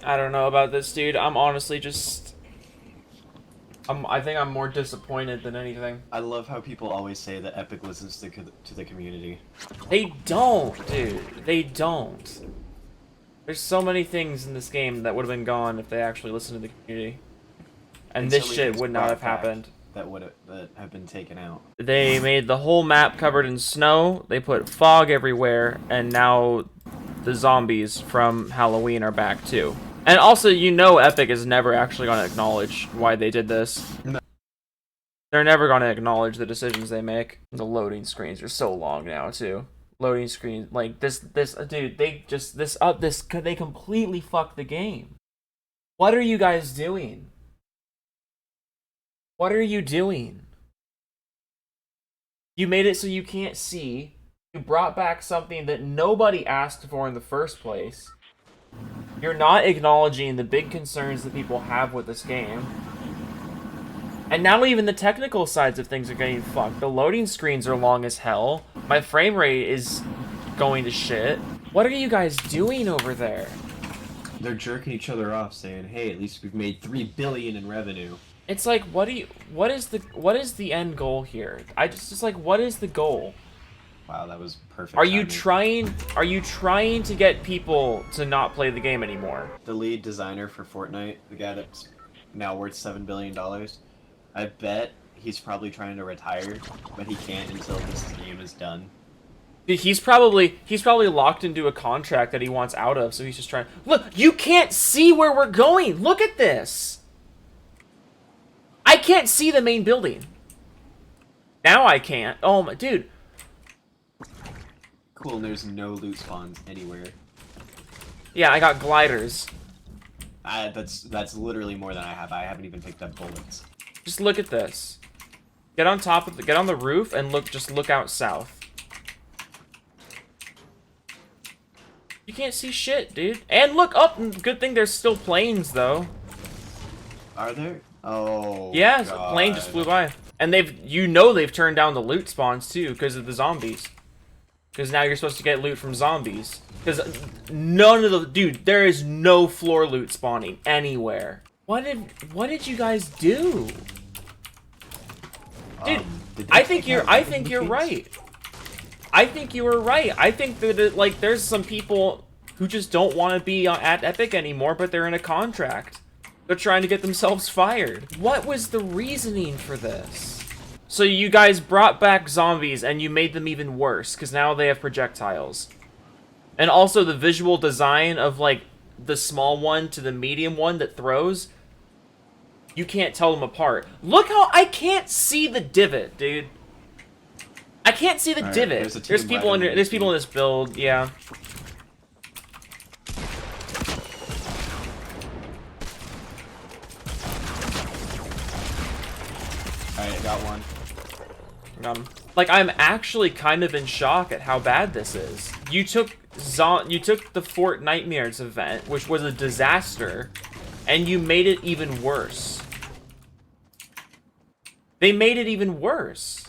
I don't know about this, dude. I'm honestly just... I think I'm more disappointed than anything. I love how people always say that Epic listens to the community. They don't, dude. They don't. There's so many things in this game that would have been gone if they actually listened to the community. And this so many shit things would not have brought back happened. that have been taken out. They made the whole map covered in snow, they put fog everywhere, and now the zombies from Halloween are back too. And also, you know Epic is never actually going to acknowledge why they did this. No. They're never going to acknowledge the decisions they make. The loading screens are so long now too. Loading screen, like this, dude, they completely fucked the game. What are you guys doing? What are you doing? You made it so you can't see. You brought back something that nobody asked for in the first place. You're not acknowledging the big concerns that people have with this game. And now even the technical sides of things are getting fucked. The loading screens are long as hell. My frame rate is going to shit. What are you guys doing over there? They're jerking each other off saying, hey, at least we've made $3 billion in revenue. It's like, what is the end goal here? Just like, what is the goal? Wow, that was perfect. Are you trying to get people to not play the game anymore? The lead designer for Fortnite, the guy that's now worth $7 billion, I bet he's probably trying to retire, but he can't until this game is done. He's probably locked into a contract that he wants out of, so he's just trying. Look, you can't see where we're going. Look at this. I can't see the main building. Now I can't. Oh my dude. Cool, and there's no loot spawns anywhere. Yeah, I got gliders. That's literally more than I have. I haven't even picked up bullets. Just look at this. Get on top of get on the roof and just look out south. You can't see shit, dude. And look up. Good thing there's still planes though. Are there? Oh. Yeah, God. a plane just flew by. And they've turned down the loot spawns too because of the zombies. Because now you're supposed to get loot from zombies. Because dude, there is no floor loot spawning anywhere. What did you guys do? Dude, I think you're right. I think you were right. I think that like there's some people who just don't want to be at Epic anymore, but they're in a contract. They're trying to get themselves fired. What was the reasoning for this? So you guys brought back zombies and you made them even worse because now they have projectiles. And also the visual design of like the small one to the medium one that throws, you can't tell them apart. Look how I can't see the divot, dude. I can't see the divot. There's people in this build, yeah. Alright, I got one. Like, I'm actually kind of in shock at how bad this is. You took the Fort Nightmares event, which was a disaster, and you made it even worse. They made it even worse.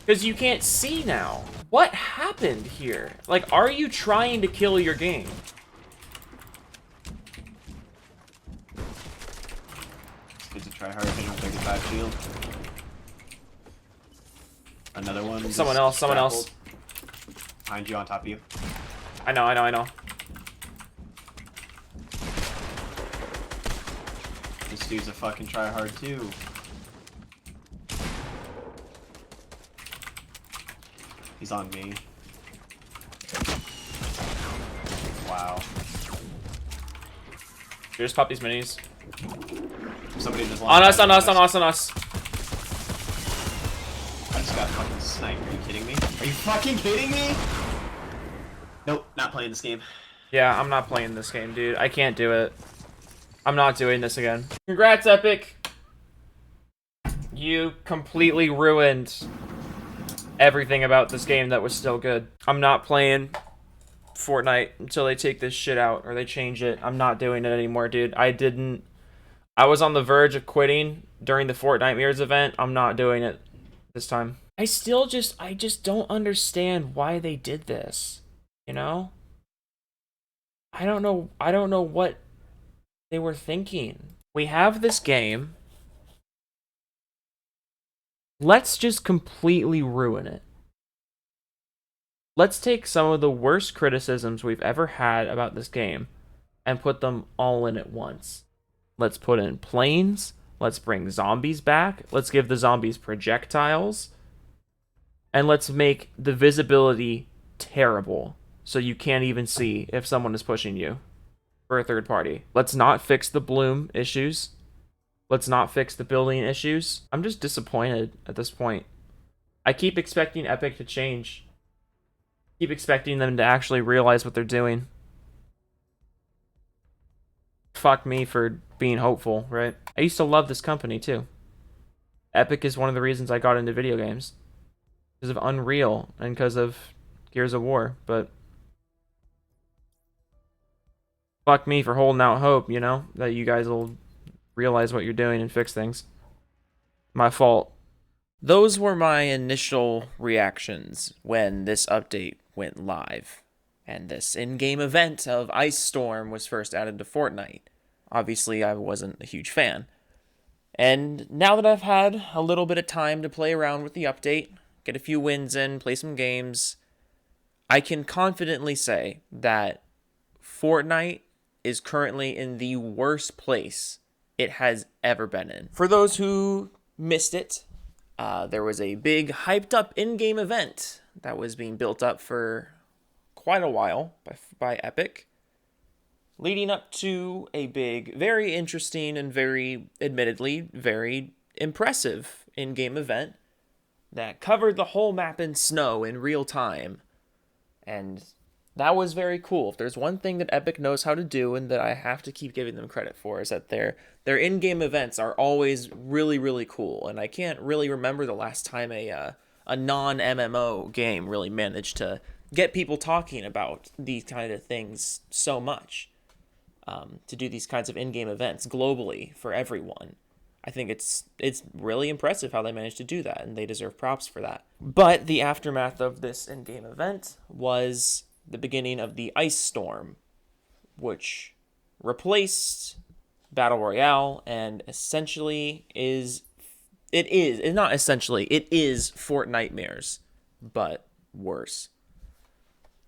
Because you can't see now. What happened here? Like, are you trying to kill your game? It's a try hard thing on 35 shield. Another one. Someone else. Behind you, on top of you. I know. This dude's a fucking try hard too. He's on me. Wow. Just pop these minis. Somebody just On us. I just got fucking sniped. Are you kidding me? Are you fucking kidding me? Nope, not playing this game. Yeah, I'm not playing this game, dude. I can't do it. I'm not doing this again. Congrats, Epic. You completely ruined everything about this game that was still good. I'm not playing Fortnite until they take this shit out or they change it. I'm not doing it anymore, dude. I was on the verge of quitting during the Fortnite Nightmares event. I'm not doing it this time. I just don't understand why they did this. You know? I don't know what they were thinking. We have this game. Let's just completely ruin it. Let's take some of the worst criticisms we've ever had about this game and put them all in at once. Let's put in planes. Let's bring zombies back. Let's give the zombies projectiles. And let's make the visibility terrible so you can't even see if someone is pushing you for a third party. Let's not fix the bloom issues. Let's not fix the building issues. I'm just disappointed at this point. I keep expecting Epic to change. Keep expecting them to actually realize what they're doing. Fuck me for being hopeful, right? I used to love this company too. Epic is one of the reasons I got into video games. Because of Unreal and because of Gears of War, but fuck me for holding out hope, you know, that you guys will realize what you're doing and fix things. My fault. Those were my initial reactions when this update went live, and this in-game event of Ice Storm was first added to Fortnite. Obviously, I wasn't a huge fan. And now that I've had a little bit of time to play around with the update, get a few wins in, play some games, I can confidently say that Fortnite is currently in the worst place it has ever been in. For those who missed it, there was a big hyped up in-game event that was being built up for quite a while by Epic, leading up to a big, very interesting and admittedly, very impressive in-game event that covered the whole map in snow in real time. And that was very cool. If there's one thing that Epic knows how to do and that I have to keep giving them credit for, is that their in-game events are always really, really cool. And I can't really remember the last time a non-MMO game really managed to get people talking about these kind of things so much. To do these kinds of in-game events globally for everyone. I think it's really impressive how they managed to do that, and they deserve props for that. But the aftermath of this in-game event was the beginning of the Ice Storm, which replaced Battle Royale and essentially it is Fortnitemares, but worse.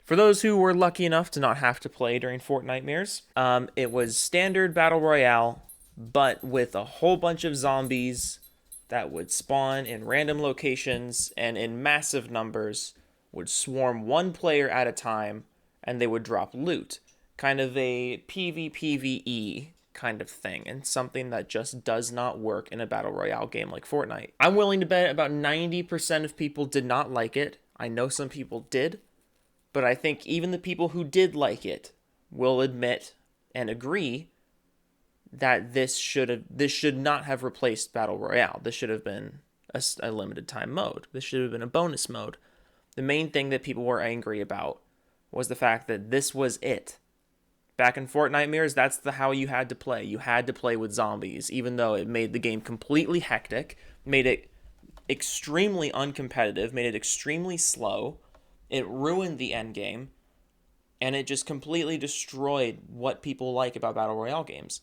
For those who were lucky enough to not have to play during Fortnitemares, it was standard Battle Royale, but with a whole bunch of zombies that would spawn in random locations and in massive numbers, would swarm one player at a time, and they would drop loot. Kind of a PvPvE kind of thing, and something that just does not work in a Battle Royale game like Fortnite. I'm willing to bet about 90% of people did not like it. I know some people did. But I think even the people who did like it will admit and agree that this should not have replaced Battle Royale. This should have been a limited time mode. This should have been a bonus mode. The main thing that people were angry about was the fact that this was it. Back in Fortnitemares, that's how you had to play. You had to play with zombies, even though it made the game completely hectic, made it extremely uncompetitive, made it extremely slow. It ruined the end game, and it just completely destroyed what people like about Battle Royale games.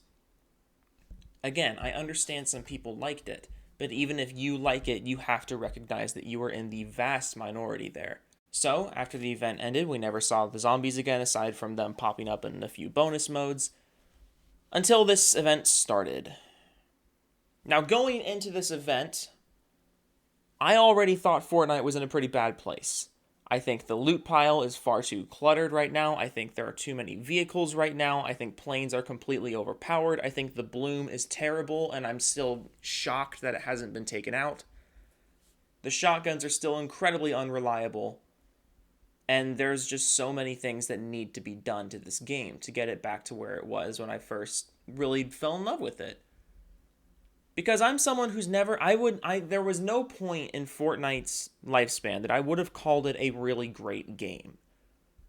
Again, I understand some people liked it, but even if you like it, you have to recognize that you are in the vast minority there. So, after the event ended, we never saw the zombies again, aside from them popping up in a few bonus modes, until this event started. Now, going into this event, I already thought Fortnite was in a pretty bad place. I think the loot pile is far too cluttered right now. I think there are too many vehicles right now. I think planes are completely overpowered. I think the bloom is terrible, and I'm still shocked that it hasn't been taken out. The shotguns are still incredibly unreliable, and there's just so many things that need to be done to this game to get it back to where it was when I first really fell in love with it. Because I'm someone who's never, there was no point in Fortnite's lifespan that I would have called it a really great game.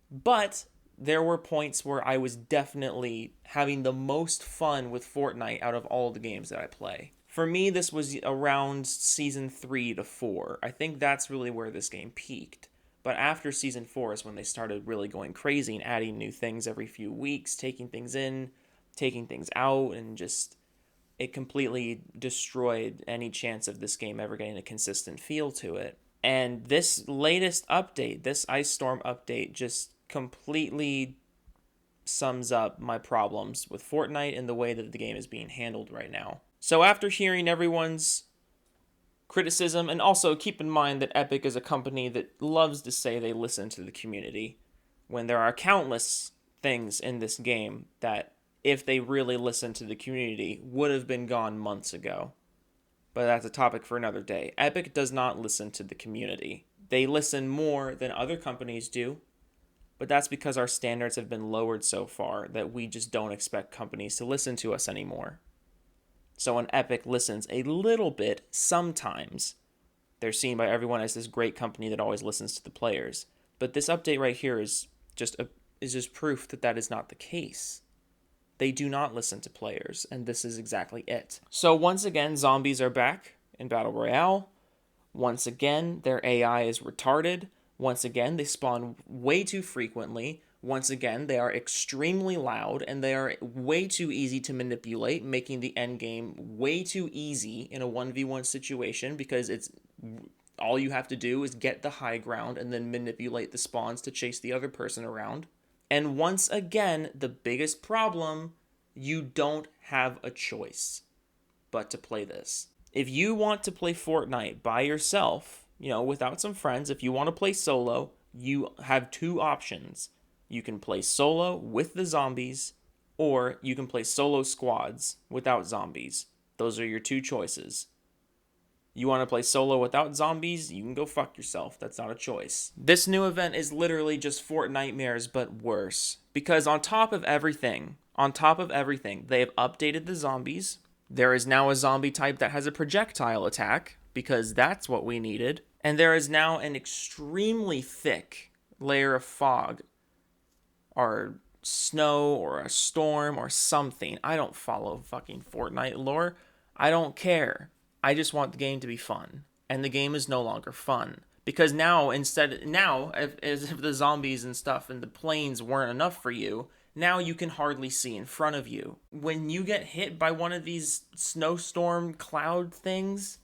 But there were points where I was definitely having the most fun with Fortnite out of all the games that I play. For me, this was around Season 3 to 4. I think that's really where this game peaked. But after Season 4 is when they started really going crazy and adding new things every few weeks, taking things in, taking things out, and just it completely destroyed any chance of this game ever getting a consistent feel to it. And this latest update, this Ice Storm update, just completely sums up my problems with Fortnite and the way that the game is being handled right now. So after hearing everyone's criticism, and also keep in mind that Epic is a company that loves to say they listen to the community, when there are countless things in this game that, if they really listened to the community, would have been gone months ago. But that's a topic for another day. Epic does not listen to the community. They listen more than other companies do, but that's because our standards have been lowered so far that we just don't expect companies to listen to us anymore. So when Epic listens a little bit, sometimes, they're seen by everyone as this great company that always listens to the players. But this update right here is just proof that that is not the case. They do not listen to players, and this is exactly it. So once again, zombies are back in Battle Royale. Once again, their AI is retarded. Once again, they spawn way too frequently. Once again, they are extremely loud, and they are way too easy to manipulate, making the end game way too easy in a 1v1 situation, because it's all you have to do is get the high ground and then manipulate the spawns to chase the other person around. And once again, the biggest problem, you don't have a choice but to play this. If you want to play Fortnite by yourself, without some friends, if you want to play solo, you have two options. You can play solo with the zombies, or you can play solo squads without zombies. Those are your two choices. You want to play solo without zombies, you can go fuck yourself. That's not a choice. This new event is literally just Fortnitemares, but worse. Because on top of everything, they have updated the zombies. There is now a zombie type that has a projectile attack, because that's what we needed. And there is now an extremely thick layer of fog, or snow, or a storm, or something. I don't follow fucking Fortnite lore. I don't care. I just want the game to be fun. And the game is no longer fun. Because now, as if the zombies and stuff and the planes weren't enough for you, now you can hardly see in front of you. When you get hit by one of these snowstorm cloud things,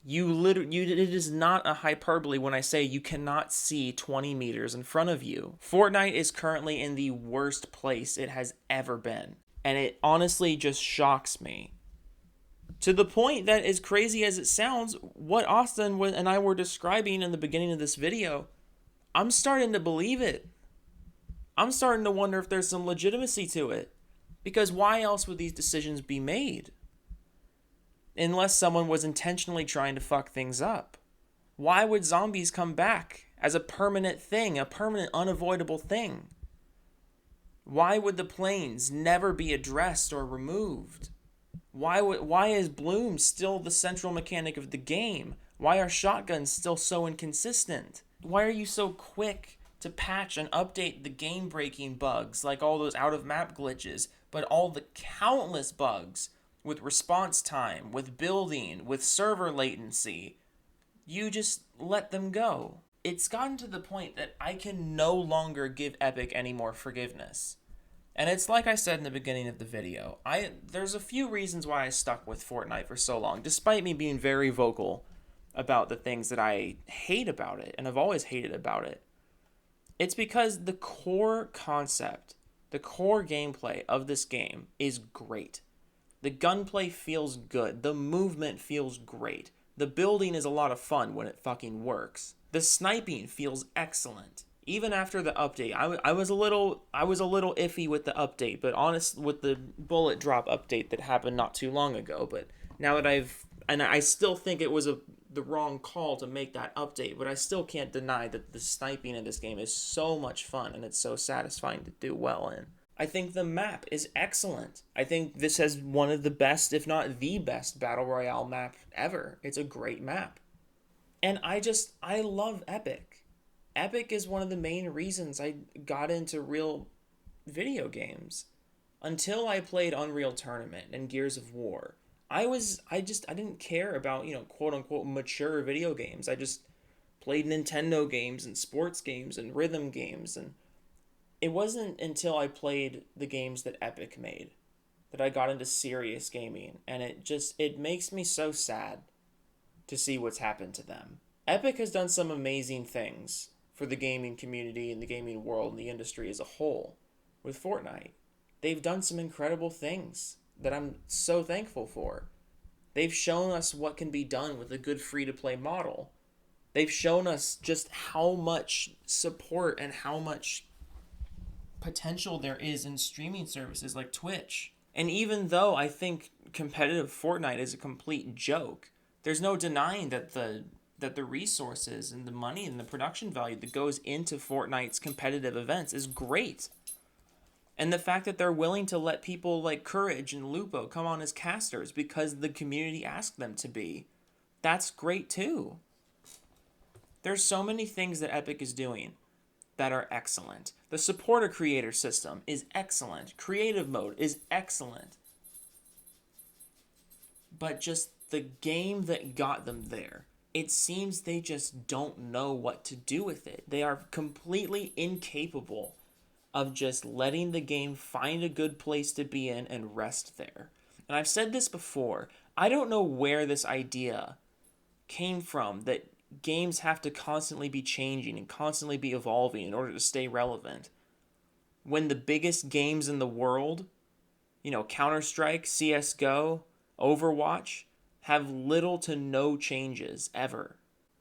it is not a hyperbole when I say you cannot see 20 meters in front of you. Fortnite is currently in the worst place it has ever been. And it honestly just shocks me. To the point that, as crazy as it sounds, what Austin and I were describing in the beginning of this video, I'm starting to believe it. I'm starting to wonder if there's some legitimacy to it. Because why else would these decisions be made? Unless someone was intentionally trying to fuck things up. Why would zombies come back as a permanent thing, a permanent unavoidable thing? Why would the planes never be addressed or removed? Why is Bloom still the central mechanic of the game? Why are shotguns still so inconsistent? Why are you so quick to patch and update the game-breaking bugs, like all those out-of-map glitches, but all the countless bugs with response time, with building, with server latency, you just let them go? It's gotten to the point that I can no longer give Epic any more forgiveness. And it's like I said in the beginning of the video, there's a few reasons why I stuck with Fortnite for so long, despite me being very vocal about the things that I hate about it, and I've always hated about it. It's because the core concept, the core gameplay of this game is great. The gunplay feels good. The movement feels great. The building is a lot of fun when it fucking works. The sniping feels excellent. Even after the update, I was a little iffy with the update, but honest with the bullet drop update that happened not too long ago. But now that I still think it was the wrong call to make that update, but I still can't deny that the sniping in this game is so much fun and it's so satisfying to do well in. I think the map is excellent. I think this has one of the best, if not the best, Battle Royale map ever. It's a great map. And I love Epic. Epic is one of the main reasons I got into real video games. Until I played Unreal Tournament and Gears of War, I didn't care about, quote unquote mature video games. I just played Nintendo games and sports games and rhythm games, and it wasn't until I played the games that Epic made that I got into serious gaming, and it makes me so sad to see what's happened to them. Epic has done some amazing things for the gaming community and the gaming world and the industry as a whole with Fortnite. They've done some incredible things that I'm so thankful for. They've shown us what can be done with a good free-to-play model. They've shown us just how much support and how much potential there is in streaming services like Twitch. And even though I think competitive Fortnite is a complete joke, there's no denying that the resources and the money and the production value that goes into Fortnite's competitive events is great. And the fact that they're willing to let people like Courage and Lupo come on as casters because the community asked them to be, that's great too. There's so many things that Epic is doing that are excellent. The supporter creator system is excellent. Creative mode is excellent. But just the game that got them there, it seems they just don't know what to do with it. They are completely incapable of just letting the game find a good place to be in and rest there. And I've said this before, I don't know where this idea came from that games have to constantly be changing and constantly be evolving in order to stay relevant. When the biggest games in the world, Counter-Strike, CSGO, Overwatch, have little to no changes ever.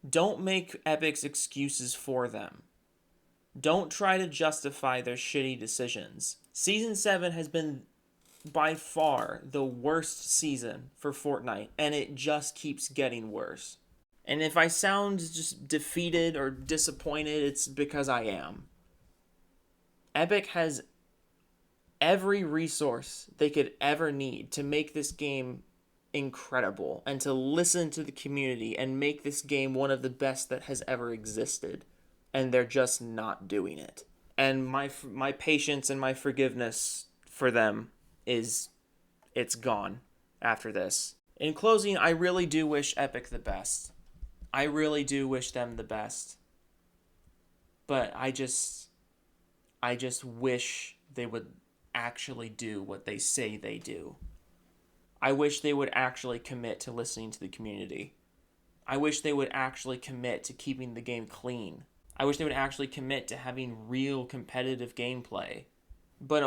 Don't make Epic's excuses for them. Don't try to justify their shitty decisions. Season 7 has been by far the worst season for Fortnite, and it just keeps getting worse. And if I sound just defeated or disappointed, it's because I am. Epic has every resource they could ever need to make this game incredible and to listen to the community and make this game one of the best that has ever existed. And they're just not doing it. And my patience and my forgiveness for them it's gone after this. In closing, I really do wish Epic the best. I really do wish them the best. But I just wish they would actually do what they say they do. I wish they would actually commit to listening to the community. I wish they would actually commit to keeping the game clean. I wish they would actually commit to having real competitive gameplay. But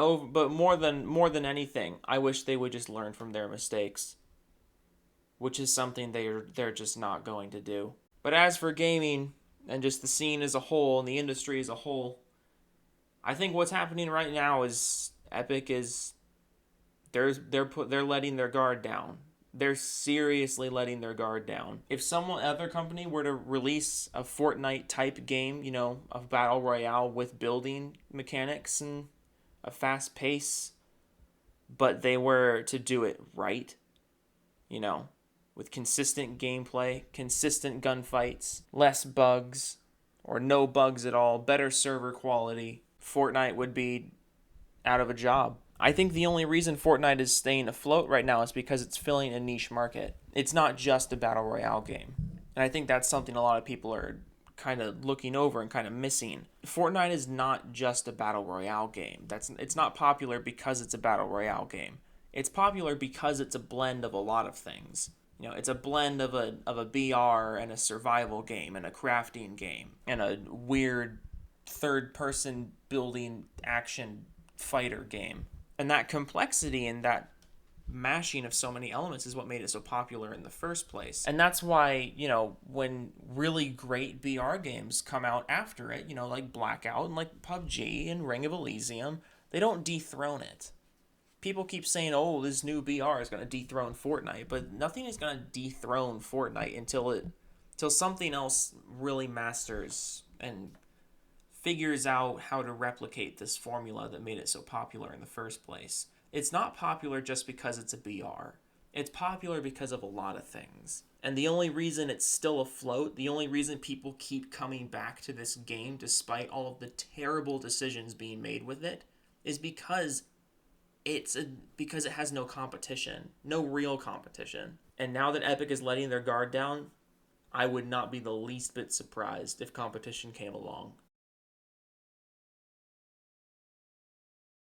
more than anything, I wish they would just learn from their mistakes, which is something they're just not going to do. But as for gaming and just the scene as a whole and the industry as a whole, I think what's happening right now is Epic is they're letting their guard down. They're seriously letting their guard down. If other company were to release a Fortnite type game, a battle royale with building mechanics and a fast pace, but they were to do it right, with consistent gameplay, consistent gunfights, less bugs, or no bugs at all, better server quality, Fortnite would be out of a job. I think the only reason Fortnite is staying afloat right now is because it's filling a niche market. It's not just a battle royale game. And I think that's something a lot of people are kind of looking over and kind of missing. Fortnite is not just a battle royale game. It's not popular because it's a battle royale game. It's popular because it's a blend of a lot of things. It's a blend of a BR and a survival game and a crafting game and a weird third-person building action fighter game. And that complexity and that mashing of so many elements is what made it so popular in the first place. And that's why, when really great BR games come out after it, like Blackout and like PUBG and Ring of Elysium, they don't dethrone it. People keep saying, oh, this new BR is going to dethrone Fortnite, but nothing is going to dethrone Fortnite until something else really masters and figures out how to replicate this formula that made it so popular in the first place. It's not popular just because it's a BR. It's popular because of a lot of things. And the only reason it's still afloat, the only reason people keep coming back to this game despite all of the terrible decisions being made with it, is because it has no competition, no real competition. And now that Epic is letting their guard down, I would not be the least bit surprised if competition came along.